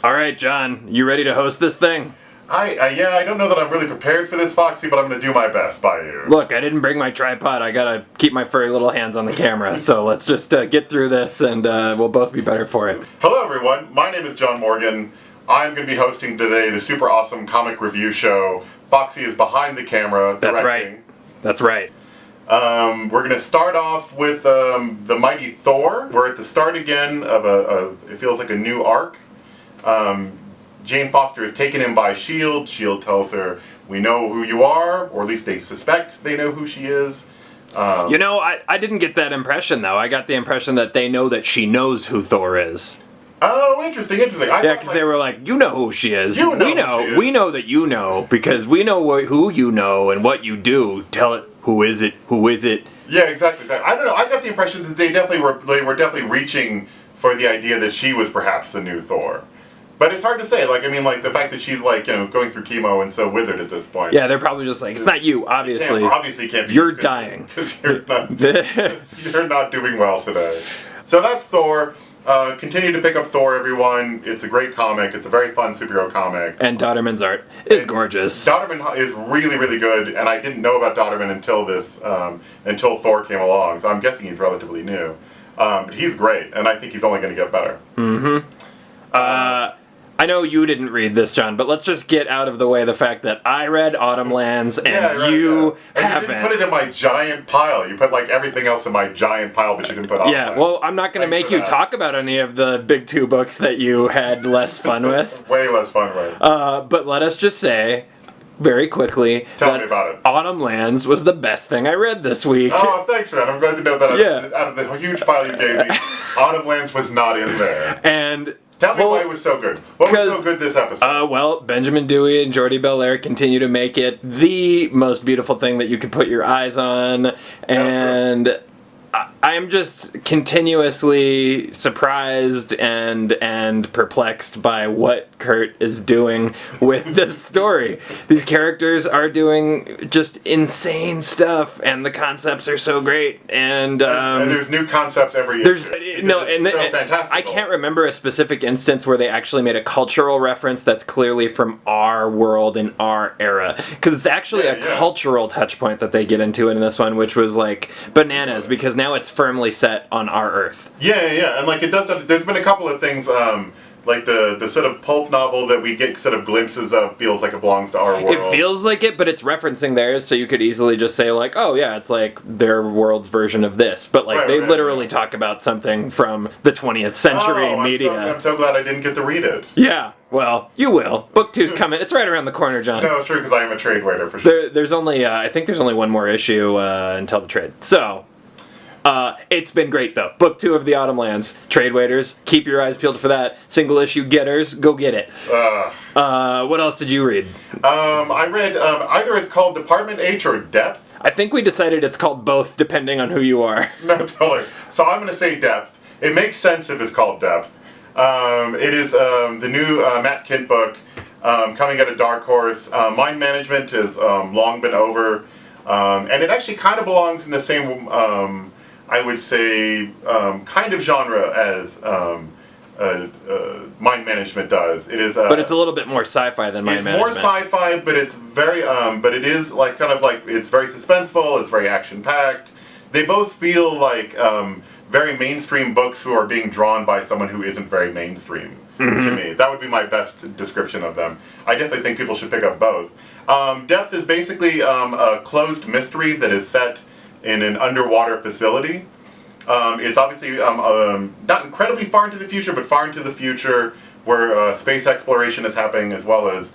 All right, John, you ready to host this thing? I don't know that I'm really prepared for this, Foxy, but I'm going to do my best by you. Look, I didn't bring my tripod. I gotta keep my furry little hands on the camera, so let's just get through this and we'll both be better for it. Hello, everyone. My name is John Morgan. I'm going to be hosting today the super awesome comic review show. Foxy is behind the camera directing. That's right. We're going to start off with the Mighty Thor. We're at the start again of it feels like a new arc. Jane Foster is taken in by S.H.I.E.L.D. S.H.I.E.L.D. tells her, we know who you are, or at least they suspect they know who she is. I didn't get that impression, though. I got the impression that they know that she knows who Thor is. Oh, interesting. Yeah, because they were like, you know who she is. We know that you know, because we know who you know and what you do. Tell it, who is it? Yeah, exactly. I don't know, I got the impression that they were definitely reaching for the idea that she was perhaps the new Thor. But it's hard to say. The fact that she's going through chemo and so withered at this point. Yeah, they're probably just like, it's not you, obviously. Obviously can't be. You're dying. Because you're not doing well today. So that's Thor. Continue to pick up Thor, everyone. It's a great comic. It's a very fun superhero comic. And Dodderman's art is gorgeous. Dodderman is really, really good, and I didn't know about Dodderman until Thor came along, so I'm guessing he's relatively new. But he's great, and I think he's only going to get better. Mm-hmm. I know you didn't read this, John, but let's just get out of the way the fact that I read Autumnlands and you haven't. You didn't put it in my giant pile. You put everything else in my giant pile, but you didn't put Autumnlands. Yeah, well, I'm not going to make you talk about any of the big two books that you had less fun with. Way less fun with. But let us just say, very quickly, Tell me about it. Autumnlands was the best thing I read this week. Oh, thanks, man. I'm glad to know that out of the huge pile you gave me, Autumnlands was not in there. And tell me why it was so good. What was so good this episode? Benjamin Dewey and Jordi Belair continue to make it the most beautiful thing that you could put your eyes on. And I'm just continuously surprised and perplexed by what Kurt is doing with this story. These characters are doing just insane stuff, and the concepts are so great. And there's new concepts every year. So fantastic. I can't remember a specific instance where they actually made a cultural reference that's clearly from our world in our era, because it's actually a cultural touch point that they get into in this one, which was like bananas, because now it's firmly set on our Earth. Yeah, and it does. There's been a couple of things, like the sort of pulp novel that we get sort of glimpses of feels like it belongs to our world. It feels like it, but it's referencing theirs, so you could easily just say oh yeah, it's like their world's version of this. But they literally talk about something from the 20th century media. I'm so glad I didn't get to read it. Yeah. Well, you will. Book 2's coming. It's right around the corner, John. No, it's true, because I am a trade waiter for sure. There's only, I think there's only one more issue until the trade. So, it's been great, though. Book 2 of the Autumnlands. Trade waiters, keep your eyes peeled for that. Single issue getters, go get it. What else did you read? I read, either it's called Department H or Dept. I think we decided it's called both, depending on who you are. No, totally. So I'm going to say Dept. It makes sense if it's called Dept. It is the new Matt Kint book coming out of Dark Horse. Mind Management has long been over, and it actually kind of belongs in the same, I would say, kind of genre as Mind Management does. It is, but it's a little bit more sci-fi than Mind Management. It's more sci-fi, but it's very, but it is it's very suspenseful. It's very action-packed. They both feel like very mainstream books who are being drawn by someone who isn't very mainstream. To me, that would be my best description of them. I definitely think people should pick up both. Dept is basically a closed mystery that is set in an underwater facility. It's obviously not incredibly far into the future, but far into the future where space exploration is happening, as well as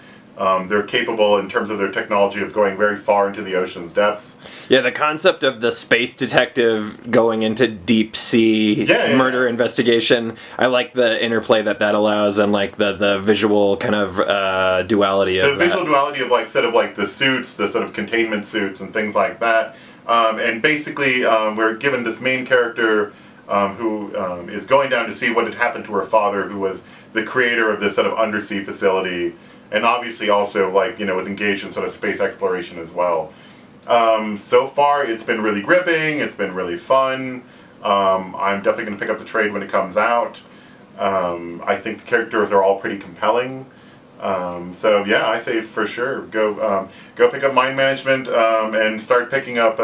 they're capable in terms of their technology of going very far into the ocean's depths. Yeah, the concept of the space detective going into deep sea murder investigation, I like the interplay that allows, and the visual kind of duality of the visual duality of the suits, the sort of containment suits and things like that. And basically, we're given this main character who is going down to see what had happened to her father, who was the creator of this sort of undersea facility, and obviously also was engaged in sort of space exploration as well. So far, it's been really gripping. It's been really fun. I'm definitely going to pick up the trade when it comes out. I think the characters are all pretty compelling. So yeah, I say for sure go pick up Mind Management and start picking up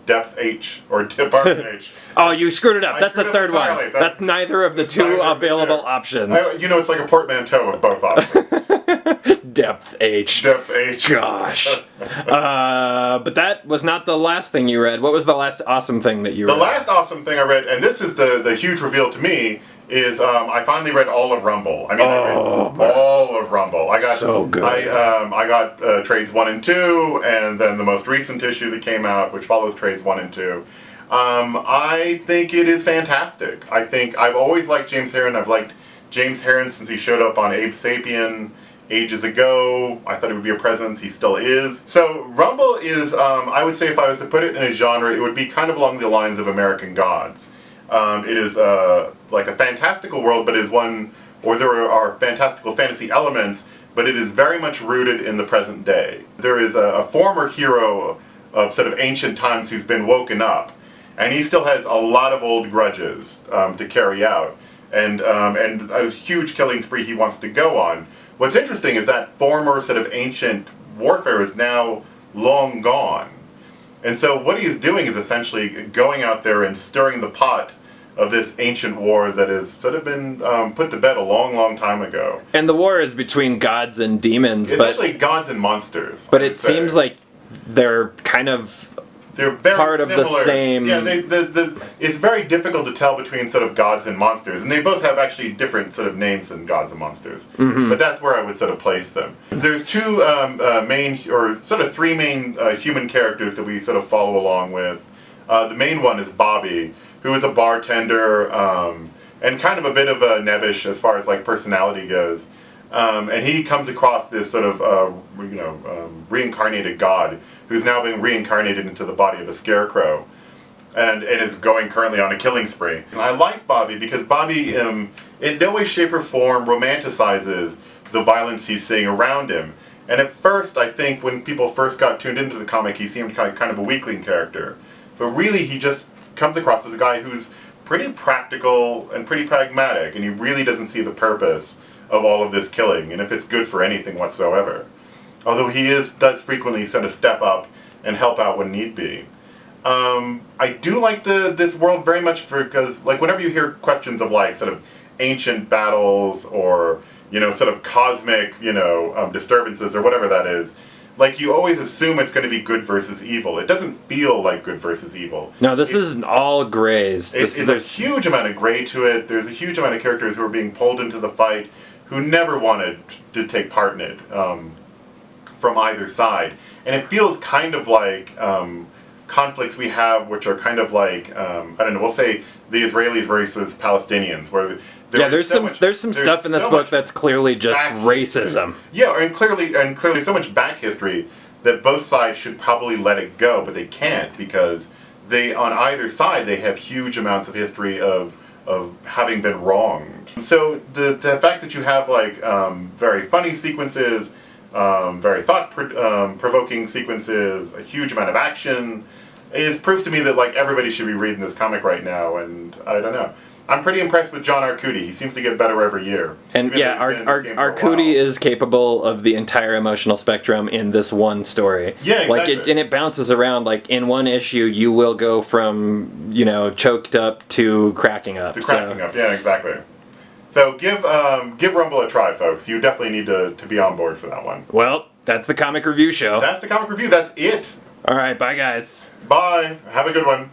Dept H or Department H. Oh, you screwed it up. I That's the screwed up third entirely. one. That's neither of the two neither of the available two. options. It's like a portmanteau of both options. Depth H. Dept H. Gosh. But that was not the last thing you read. What was the last awesome thing that you read? The last awesome thing I read, and this is the huge reveal to me, is I finally read all of Rumble. I read all of Rumble. I got so good. I got trades 1 and 2, and then the most recent issue that came out, which follows trades 1 and 2. I think it is fantastic. I think I've always liked James Herron. I've liked James Herron since he showed up on Abe Sapien ages ago. I thought it would be a presence. He still is. So Rumble is, I would say if I was to put it in a genre, it would be kind of along the lines of American Gods. It is like a fantastical world, but is one, or there are fantastical fantasy elements, but it is very much rooted in the present day. There is a former hero of sort of ancient times who's been woken up, and he still has a lot of old grudges to carry out, and a huge killing spree he wants to go on. What's interesting is that former sort of ancient warfare is now long gone. And so what he is doing is essentially going out there and stirring the pot of this ancient war that has sort of been put to bed a long, long time ago. And the war is between gods and demons. Essentially gods and monsters. But it seems like they're kind of they're very part similar. of the same... Yeah, it's very difficult to tell between sort of gods and monsters, and they both have actually different sort of names than gods and monsters. Mm-hmm. But that's where I would sort of place them. There's two main, or sort of three main human characters that we sort of follow along with. The main one is Bobby, who is a bartender, and kind of a bit of a nebbish as far as like personality goes. And he comes across this sort of, reincarnated god who's now being reincarnated into the body of a scarecrow, and is going currently on a killing spree. And I like Bobby because Bobby, in no way, shape, or form romanticizes the violence he's seeing around him. And at first, I think when people first got tuned into the comic, he seemed kind of a weakling character. But really, he just comes across as a guy who's pretty practical and pretty pragmatic, and he really doesn't see the purpose of all of this killing, and if it's good for anything whatsoever. Although he does frequently sort of step up and help out when need be. I do like this world very much because, like, whenever you hear questions of like sort of ancient battles or sort of cosmic disturbances or whatever that is, like you always assume it's going to be good versus evil. It doesn't feel like good versus evil. No, this is all grays. There's a huge amount of gray to it. There's a huge amount of characters who are being pulled into the fight who never wanted to take part in it from either side. And it feels kind of like conflicts we have, which are kind of like, we'll say the Israelis versus Palestinians, where there's some stuff in this book that's clearly just racism. Yeah, and clearly so much back history that both sides should probably let it go, but they can't because they, on either side, they have huge amounts of history of having been wronged. So the fact that you have like very funny sequences, very thought-provoking sequences, a huge amount of action, is proof to me that like everybody should be reading this comic right now. And I don't know, I'm pretty impressed with John Arcudi. He seems to get better every year. And yeah, Arcudi is capable of the entire emotional spectrum in this one story. Yeah, exactly. And it bounces around. Like in one issue, you will go from choked up to cracking up. Yeah, exactly. So give Rumble a try, folks. You definitely need to be on board for that one. Well, that's the comic review show. That's the comic review. That's it. All right, bye guys. Bye. Have a good one.